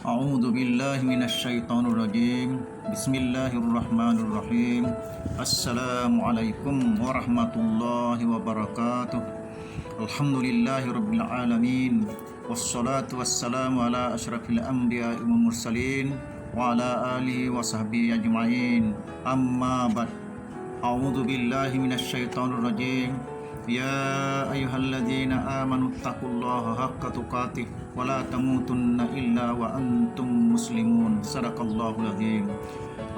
A'udzu billahi minasyaitonir rajim. Bismillahirrahmanirrahim. Assalamualaikum warahmatullahi wabarakatuh. Alhamdulillahirabbil alamin. Wassalatu wassalamu ala asyrafil anbiya'i wal mursalin wa ala alihi wa sahbihi ajma'in. Amma ba'd. A'udzu billahi minasyaitonir rajim. Ya ayyuhalladzina amanu taqullaha haqqa tuqatih wa la tamutunna illa wa antum muslimun. Sadaqallahul azim.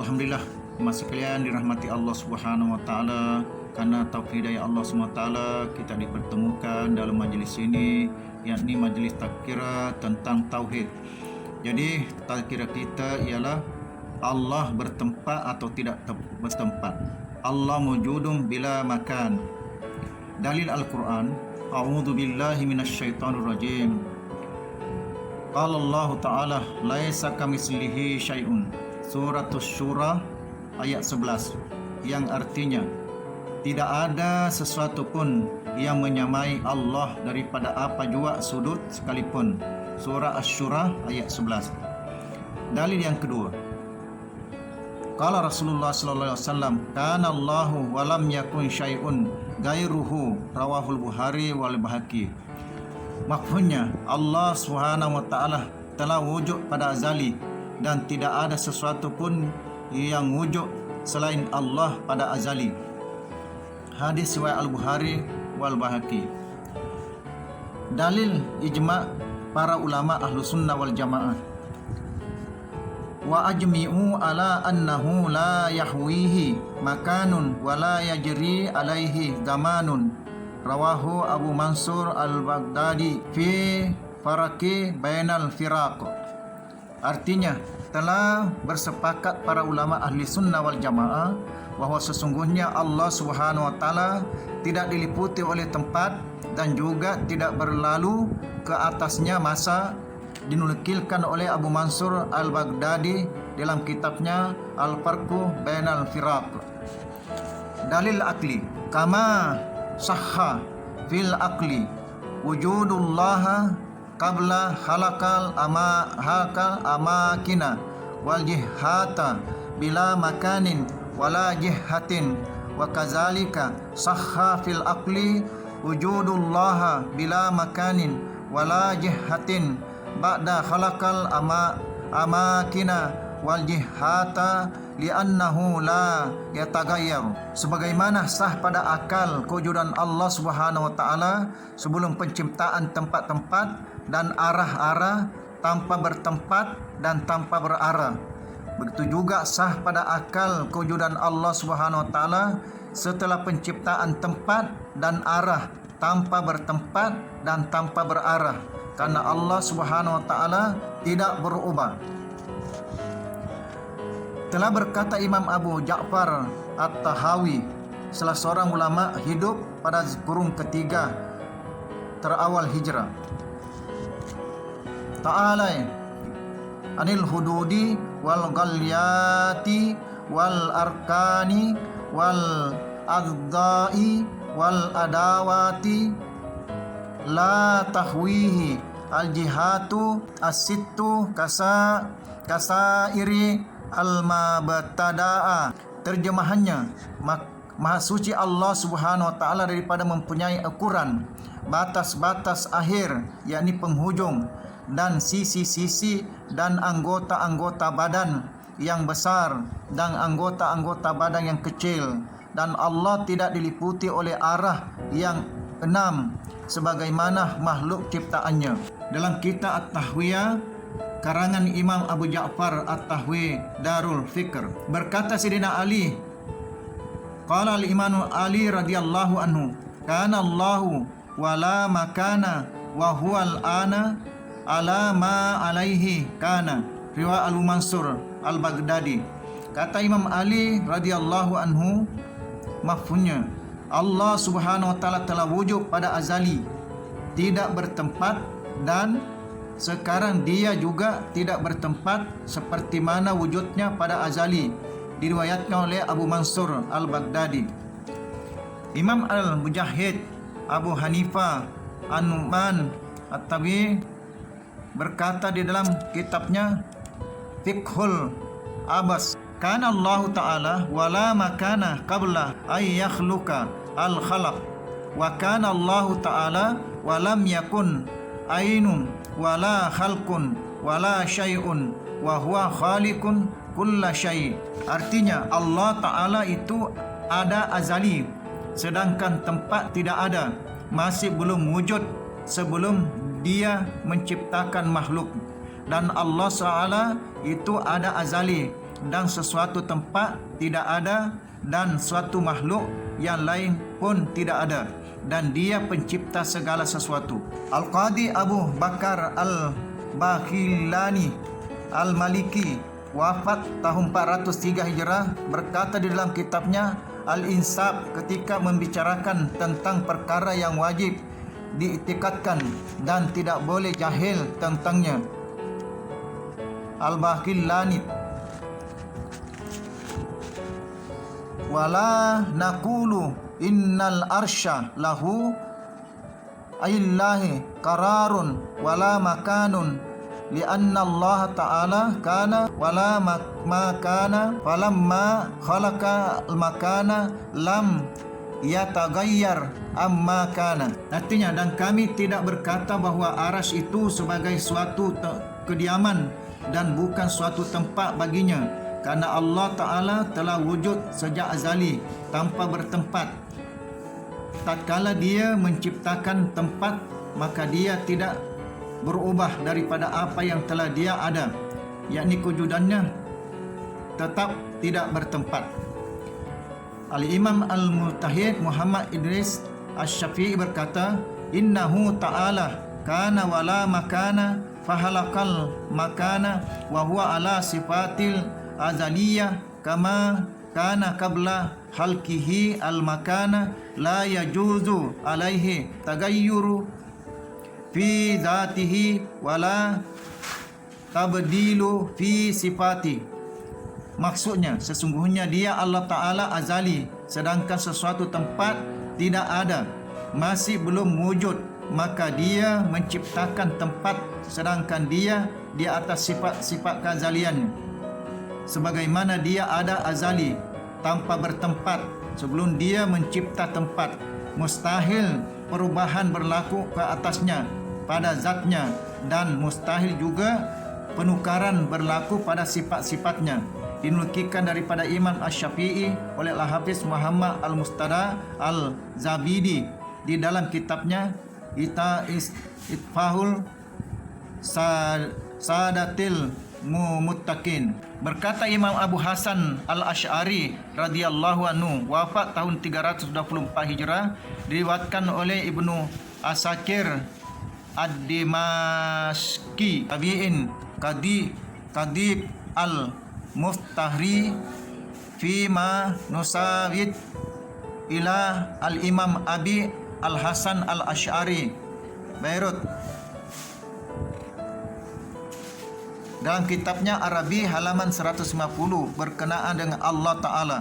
Alhamdulillah, jemaah sekalian dirahmati Allah Subhanahu wa taala, karena taufik hidayah Allah Subhanahu wa taala kita dipertemukan dalam majlis ini, yakni majlis tazkirah tentang tauhid. Jadi tazkirah kita ialah Allah bertempat atau tidak bertempat. Allah mawjudun bila makan. Dalil Al-Quran, A'udzu billahi minasyaitonir rajim. Qala Allah Ta'ala, laisa kamitslihi syai'un. Surah Asy-Syura ayat 11, yang artinya tidak ada sesuatu pun yang menyamai Allah daripada apa jua sudut sekalipun. Surah Asy-Syura ayat 11. Dalil yang kedua, qala Rasulullah sallallahu alaihi wasallam, kana Allahu wa lam yakun syai'un gairuhu, rawahul Bukhari wal Baihaqi. Maksudnya Allah Subhanahu wa taala telah wujud pada azali dan tidak ada sesuatu pun yang wujud selain Allah pada azali. Hadis riwayat Al-Bukhari wal Baihaqi. Dalil ijma' para ulama ahlu sunnah wal jamaah. Wa ajmi'u ala annahu la yahwihi makanun wa la yajri alaihi zamanun, rawahu Abu Mansur al-Baghdadi fi faraqi bainal firaq. Artinya telah bersepakat para ulama ahli sunnah wal jamaah bahawa sesungguhnya Allah Subhanahu wa taala tidak diliputi oleh tempat dan juga tidak berlalu ke atasnya masa, dinukilkan oleh Abu Mansur al-Baghdadi dalam kitabnya Al-Farqu Bainal Firaq. Dalil akli, kama sahha fil akli wujudullah qabla halakal amakina wal jihata bila makanin wala jihatin, wa kazalika sahha fil akli wujudullah bila makanin wala jihatin ba'da khalaqal amakina wal jihata li'annahu la yataghayyar. Sebagaimana sah pada akal kewujudan Allah Subhanahu wa taala sebelum penciptaan tempat-tempat dan arah-arah tanpa bertempat dan tanpa berarah. Begitu juga sah pada akal kewujudan Allah Subhanahu wa taala setelah penciptaan tempat dan arah tanpa bertempat dan tanpa berarah, karena Allah Subhanahu wa taala tidak berubah. Telah berkata Imam Abu Ja'far At-Tahawi, salah seorang ulama hidup pada kurun ketiga terawal hijrah, ta'ala anil hududi wal ghalyati wal arkani wal adda'i wal adawati la tahwihi al jihatu as-sittu kasairi al mabtada'a. Terjemahannya, Maha suci Allah Subhanahu wa taala daripada mempunyai ukuran batas-batas akhir, yakni penghujung dan sisi-sisi dan anggota-anggota badan yang besar dan anggota-anggota badan yang kecil, dan Allah tidak diliputi oleh arah yang enam sebagaimana makhluk ciptaannya. Dalam kitab At-Tahwiyah karangan Imam Abu Ja'far At-Tahwi Darul Fikr, berkata Sayyidina Ali, qala al-Imam Ali radhiyallahu anhu, kana Allahu wa la makana wa huwa al-ana ala ma alaihi kana, riwayat Abu Mansur al-Baghdadi. Kata Imam Ali radhiyallahu anhu, maksudnya Allah Subhanahu wa taala telah wujud pada azali, tidak bertempat, dan sekarang dia juga tidak bertempat seperti mana wujudnya pada azali, diriwayatkan oleh Abu Mansur al-Baghdadi. Imam al-Mujahid, Abu Hanifah, An-Nu'man At-Tabi berkata di dalam kitabnya Fiqhul Abbas, kana Allah Ta'ala wala makana qabla ay yakhluqa al-khalaq, wa kana Allah Ta'ala walam yakun ainun wala khalqun wala syai'un wa huwa khaliqun kulla syai'. Artinya Allah Ta'ala itu ada azali, sedangkan tempat tidak ada, masih belum wujud sebelum dia menciptakan makhluk. Dan Allah Ta'ala itu ada azali, dan sesuatu tempat tidak ada, dan suatu makhluk yang lain pun tidak ada, dan dia pencipta segala sesuatu. Al-Qadi Abu Bakar Al-Bakhilani Al-Maliki wafat tahun 403 Hijrah berkata di dalam kitabnya Al-Insaf ketika membicarakan tentang perkara yang wajib diiktikadkan dan tidak boleh jahil tentangnya. Al-Bakhilani, wala naqulu innal arsya lahu aillahi qararun wala makanun lianna Allah Ta'ala kana wala makana falamma khalaqa al-makana lam yataghayyar amma kana. Artinya, dan kami tidak berkata bahwa aras itu sebagai suatu kediaman dan bukan suatu tempat baginya, karena Allah Ta'ala telah wujud sejak azali tanpa bertempat. Tatkala dia menciptakan tempat, maka dia tidak berubah daripada apa yang telah dia ada, yakni kewujudannya tetap tidak bertempat. Al-Imam Al-Mujtahid Muhammad Idris Asy-Syafi'i berkata, innahu ta'ala kana wala makana fahalakal makana wa huwa ala sifatil azaliyah kama kana qabla halqihi al makana la yajuzu alaihi tagayyuru fi zatihi wala tabdilu fi sifati. Maksudnya, sesungguhnya dia Allah Ta'ala azali, sedangkan sesuatu tempat tidak ada, masih belum wujud, maka dia menciptakan tempat, sedangkan dia di atas sifat-sifat keazaliannya. Sebagaimana dia ada azali tanpa bertempat sebelum dia mencipta tempat, mustahil perubahan berlaku ke atasnya pada zatnya, dan mustahil juga penukaran berlaku pada sifat-sifatnya. Dinukilkan daripada Imam Asy-Syafi'i oleh Al-Hafiz Muhammad Al-Mustada Al-Zabidi di dalam kitabnya Itfahul Sadatil Muttaqin. Berkata Imam Abu Hasan Al-Asy'ari radhiyallahu anhu wafat tahun 324 Hijrah, diriwayatkan oleh Ibnu Asakir Ad-Dimashqi tabi'in Qadib Al-Muftahri fima nusawid ila Al-Imam Abi Al-Hasan Al-Asy'ari Beirut dalam kitabnya Arabi halaman 150 berkenaan dengan Allah Ta'ala.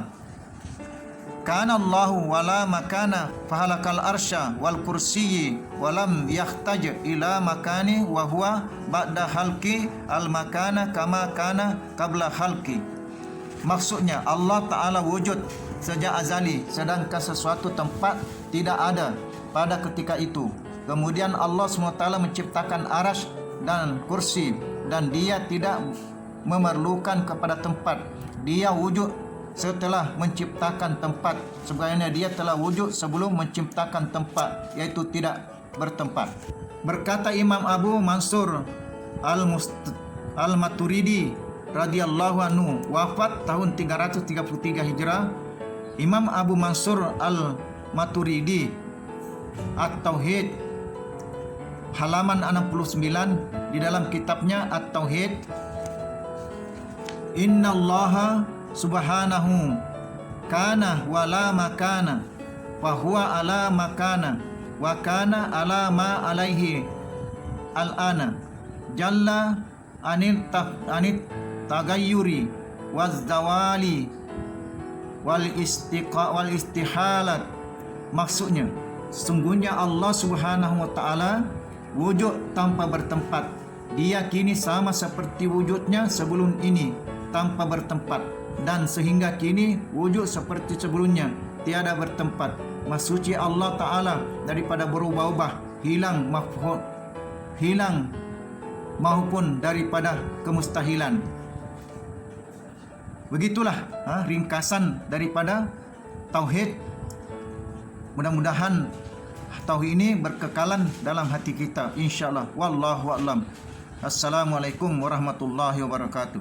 Kana Allahu wala makana fahalakal arsya wal kursiyyi walam yahtaj ila makani wa huwa ba'da halqi al makana kama kana qabla halqi. Maksudnya, Allah Ta'ala wujud sejak azali, sedangkan sesuatu tempat tidak ada pada ketika itu. Kemudian Allah SWT menciptakan arasy dan kursi, dan dia tidak memerlukan kepada tempat. Dia wujud setelah menciptakan tempat, sebagaimana dia telah wujud sebelum menciptakan tempat, yaitu tidak bertempat. Berkata Imam Abu Mansur Al-Maturidi radhiyallahu anhu wafat tahun 333 Hijrah. Imam Abu Mansur Al-Maturidi At-Tauhid halaman 69 di dalam kitabnya At-Tauhid, innallaha subhanahu kana wala makana wa huwa ala makana wa kana ala ma alaihi al-ana jalla anit tagayyuri wazdawali wal istihalat. Maksudnya, sesungguhnya Allah Subhanahu wa taala wujud tanpa bertempat, dia kini sama seperti wujudnya sebelum ini, tanpa bertempat, dan sehingga kini wujud seperti sebelumnya, tiada bertempat. Maha suci Allah Ta'ala daripada berubah-ubah, hilang maupun daripada kemustahilan. Begitulah ringkasan daripada tauhid. Mudah-mudahan tauhid ini berkekalan dalam hati kita, insyaallah. Wallahu a'lam. Assalamualaikum warahmatullahi wabarakatuh.